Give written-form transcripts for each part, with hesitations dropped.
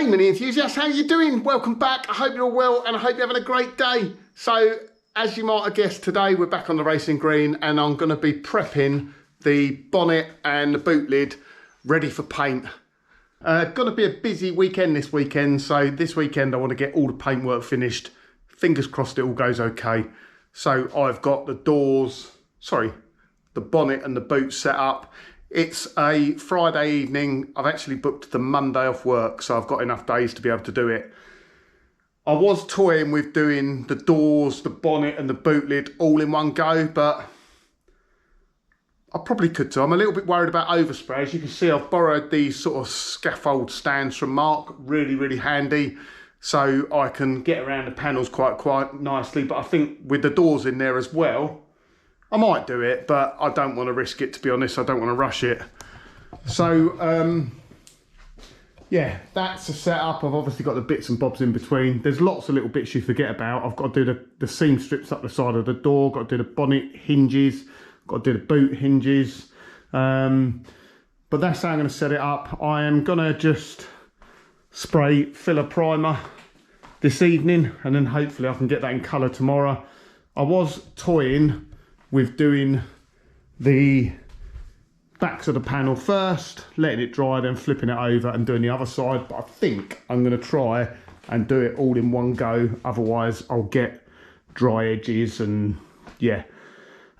Hey Mini enthusiasts, how you doing? Welcome back. I hope you're all well and I hope you're having a great day. So, as you might have guessed, today we're back on the Racing Green and I'm going to be prepping the bonnet and the boot lid ready for paint. Going to be a busy weekend this weekend, so this weekend I want to get all the paintwork finished. Fingers crossed it all goes okay. So I've got the bonnet and the boot set up. It's a Friday evening. I've actually booked the Monday off work, so I've got enough days to be able to do it. I was toying with doing the doors, the bonnet and the boot lid all in one go, but I probably could too. I'm a little bit worried about overspray. As you can see, I've borrowed these sort of scaffold stands from Mark. Really, really handy. So I can get around the panels quite nicely. But I think with the doors in there as well, I might do it, but I don't want to risk it, to be honest. I don't want to rush it. So, yeah, that's a setup. I've obviously got the bits and bobs in between. There's lots of little bits you forget about. I've got to do the seam strips up the side of the door, got to do the bonnet hinges, got to do the boot hinges. But that's how I'm going to set it up. I am going to just spray filler primer this evening, and then hopefully I can get that in colour tomorrow. I was toying with doing the backs of the panel first, letting it dry, then flipping it over and doing the other side, but I think I'm going to try and do it all in one go, otherwise I'll get dry edges and yeah.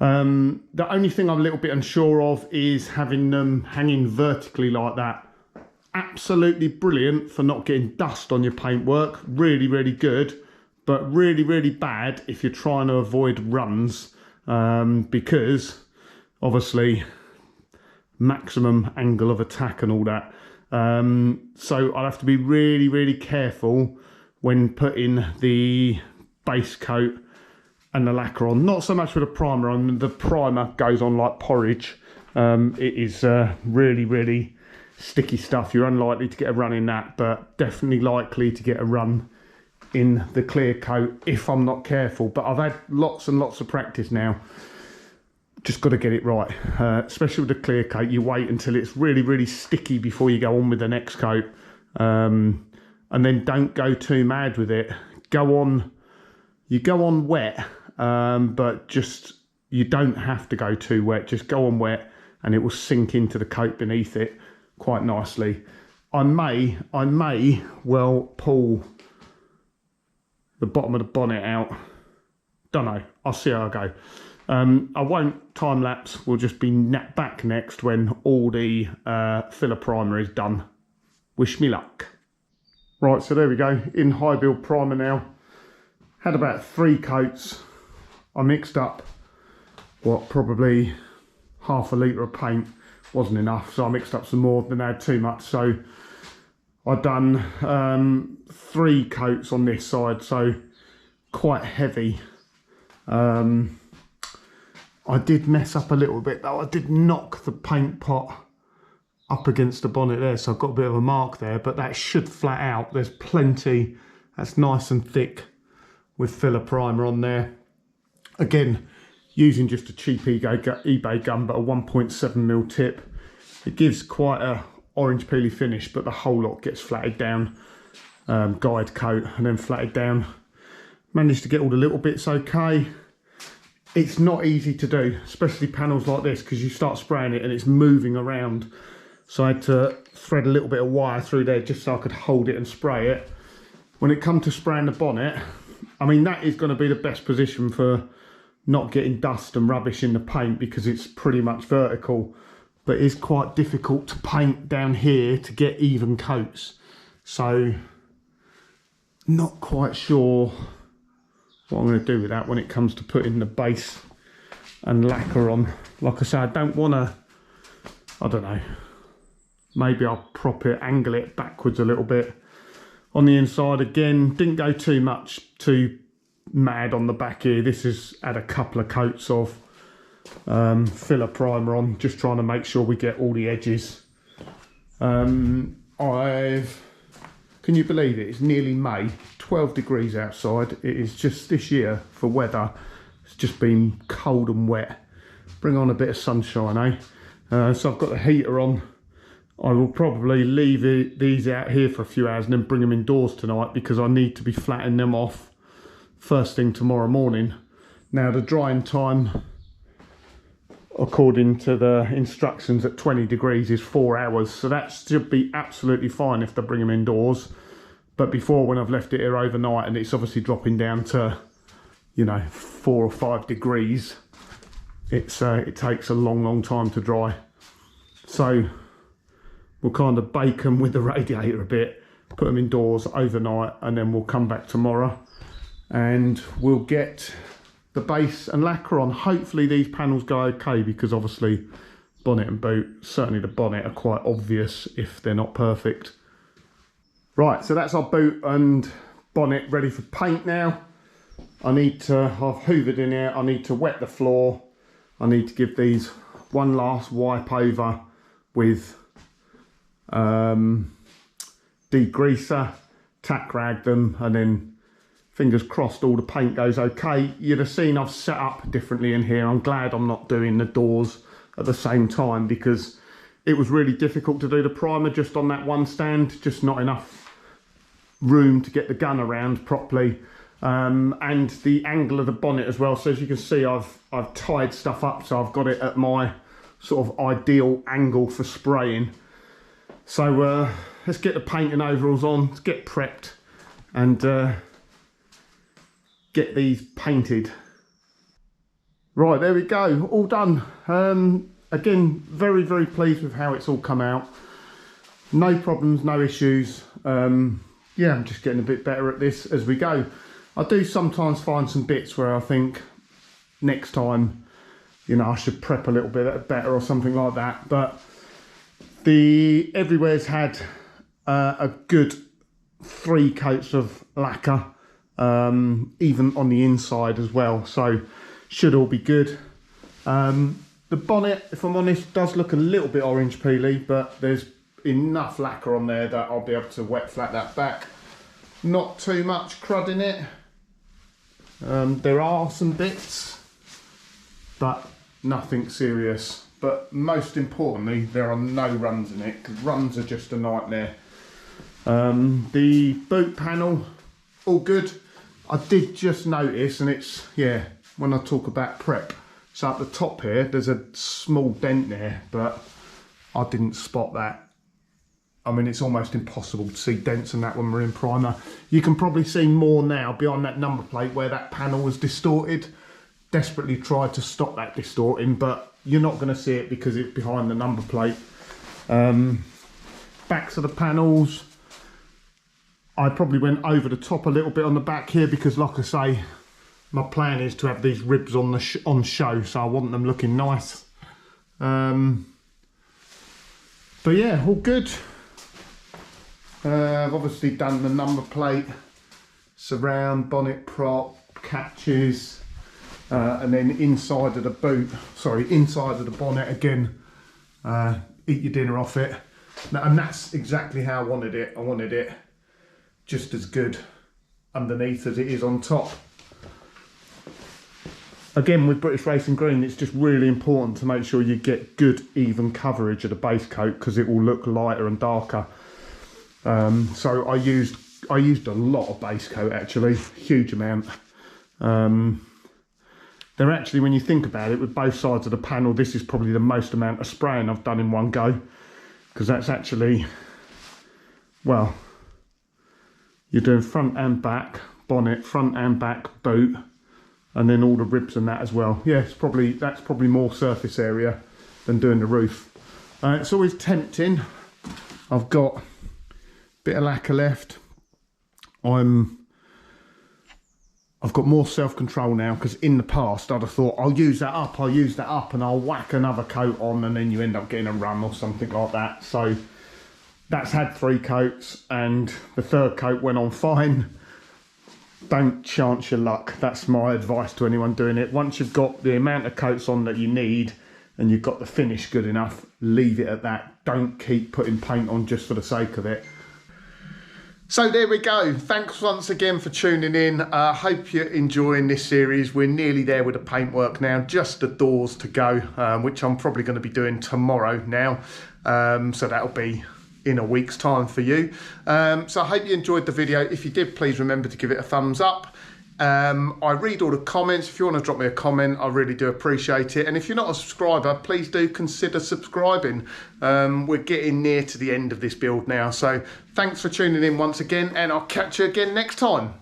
The only thing I'm a little bit unsure of is having them hanging vertically like that. Absolutely brilliant for not getting dust on your paintwork, really, really good, but really, really bad if you're trying to avoid runs. Because obviously maximum angle of attack and all that, so I'll have to be really, really careful when putting the base coat and the lacquer on. Not so much with the primer on. The primer goes on like porridge. It is really, really sticky stuff. You're unlikely to get a run in that, but definitely likely to get a run in the clear coat if I'm not careful. But I've had lots and lots of practice now. Just got to get it right, especially with the clear coat. You wait until it's really, really sticky before you go on with the next coat, and then don't go too mad with it. You go on wet, but just, you don't have to go too wet. Just go on wet and it will sink into the coat beneath it quite nicely. I may well pull the bottom of the bonnet out. Don't know, I'll see how I go. I won't time lapse, we'll just be back next when all the filler primer is done. Wish me luck. Right, so there we go, in high build primer now. Had about 3 coats. I mixed up, what, probably half a litre of paint. Wasn't enough, so I mixed up some more, then I had too much. So I've done 3 coats on this side, so quite heavy. I did mess up a little bit though. I did knock the paint pot up against the bonnet there, so I've got a bit of a mark there, but that should flat out. There's plenty, that's nice and thick with filler primer on there. Again, using just a cheap eBay gun, but a 1.7mm tip. It gives quite a orange peely finish, but the whole lot gets flatted down, guide coat and then flatted down. Managed to get all the little bits okay. It's not easy to do, especially panels like this, because you start spraying it and it's moving around. So I had to thread a little bit of wire through there just so I could hold it and spray it. When it comes to spraying the bonnet, I mean, that is going to be the best position for not getting dust and rubbish in the paint, because it's pretty much vertical. But it's quite difficult to paint down here to get even coats. So, not quite sure what I'm going to do with that when it comes to putting the base and lacquer on. Like I say, I don't want to, I don't know, maybe I'll prop it, angle it backwards a little bit. On the inside again, didn't go too mad on the back here. This has had a couple of coats of filler primer on, just trying to make sure we get all the edges. Can you believe it? It's nearly May, 12 degrees outside. It is just, this year for weather, it's just been cold and wet. Bring on a bit of sunshine, eh? So I've got the heater on I will probably leave these out here for a few hours and then bring them indoors tonight, because I need to be flattening them off first thing tomorrow morning. Now the drying time, according to the instructions at 20 degrees, is 4 hours, so that should be absolutely fine if they bring them indoors. But before, when I've left it here overnight and it's obviously dropping down to, you know, 4 or 5 degrees, it takes a long time to dry. So we'll kind of bake them with the radiator a bit, put them indoors overnight, and then we'll come back tomorrow and we'll get the base and lacquer on. Hopefully these panels go okay, because obviously bonnet and boot, certainly the bonnet, are quite obvious if they're not perfect. Right, so that's our boot and bonnet ready for paint now. I've hoovered in here, I need to wet the floor. I need to give these one last wipe over with degreaser, tack rag them, and then fingers crossed all the paint goes okay. You'd have seen I've set up differently in here. I'm glad I'm not doing the doors at the same time, because it was really difficult to do the primer just on that one stand, just not enough room to get the gun around properly. And the angle of the bonnet as well. So as you can see, I've tied stuff up, so I've got it at my sort of ideal angle for spraying. So let's get the painting overalls on, let's get prepped and get these painted. Right, there we go, all done. Again, very pleased with how it's all come out. No problems, no issues. Yeah, I'm just getting a bit better at this as we go. I do sometimes find some bits where I think next time, you know, I should prep a little bit better or something like that. But everywhere's had a good 3 coats of lacquer, even on the inside as well. So should all be good. The bonnet, if I'm honest, does look a little bit orange peely, but there's enough lacquer on there that I'll be able to wet flat that back. Not too much crud in it. There are some bits, but nothing serious. But most importantly, there are no runs in it, because runs are just a nightmare. The boot panel, all good. I did just notice, and it's, yeah, when I talk about prep, so at the top here, there's a small dent there, but I didn't spot that. I mean, it's almost impossible to see dents in that when we're in primer. You can probably see more now behind that number plate where that panel was distorted. Desperately tried to stop that distorting, but you're not going to see it because it's behind the number plate. Backs of the panels, I probably went over the top a little bit on the back here, because like I say, my plan is to have these ribs on on show, so I want them looking nice. But yeah, all good. I've obviously done the number plate, surround, bonnet prop, catches, and then inside of the boot, sorry, inside of the bonnet again, eat your dinner off it. And that's exactly how I wanted it. I wanted it just as good underneath as it is on top. Again, with British Racing Green, it's just really important to make sure you get good even coverage of the base coat, because it will look lighter and darker. So I used a lot of base coat, actually, huge amount. They're actually, when you think about it, with both sides of the panel, this is probably the most amount of spraying I've done in one go, because that's actually, well, you're doing front and back, bonnet, front and back, boot, and then all the ribs and that as well. Yeah, that's probably more surface area than doing the roof. It's always tempting. I've got bit of lacquer left. I've got more self-control now, because in the past I'd have thought I'll use that up and I'll whack another coat on, and then you end up getting a run or something like that. So that's had 3 coats and the 3rd coat went on fine. Don't chance your luck. That's my advice to anyone doing it. Once you've got the amount of coats on that you need and you've got the finish good enough, leave it at that. Don't keep putting paint on just for the sake of it. So there we go. Thanks once again for tuning in. I hope you're enjoying this series. We're nearly there with the paintwork now, just the doors to go, which I'm probably going to be doing tomorrow now. So that'll be in a week's time for you. So I hope you enjoyed the video. If you did, please remember to give it a thumbs up. I read all the comments. If you want to drop me a comment, I really do appreciate it. And if you're not a subscriber, please do consider subscribing. We're getting near to the end of this build now. So thanks for tuning in once again, and I'll catch you again next time.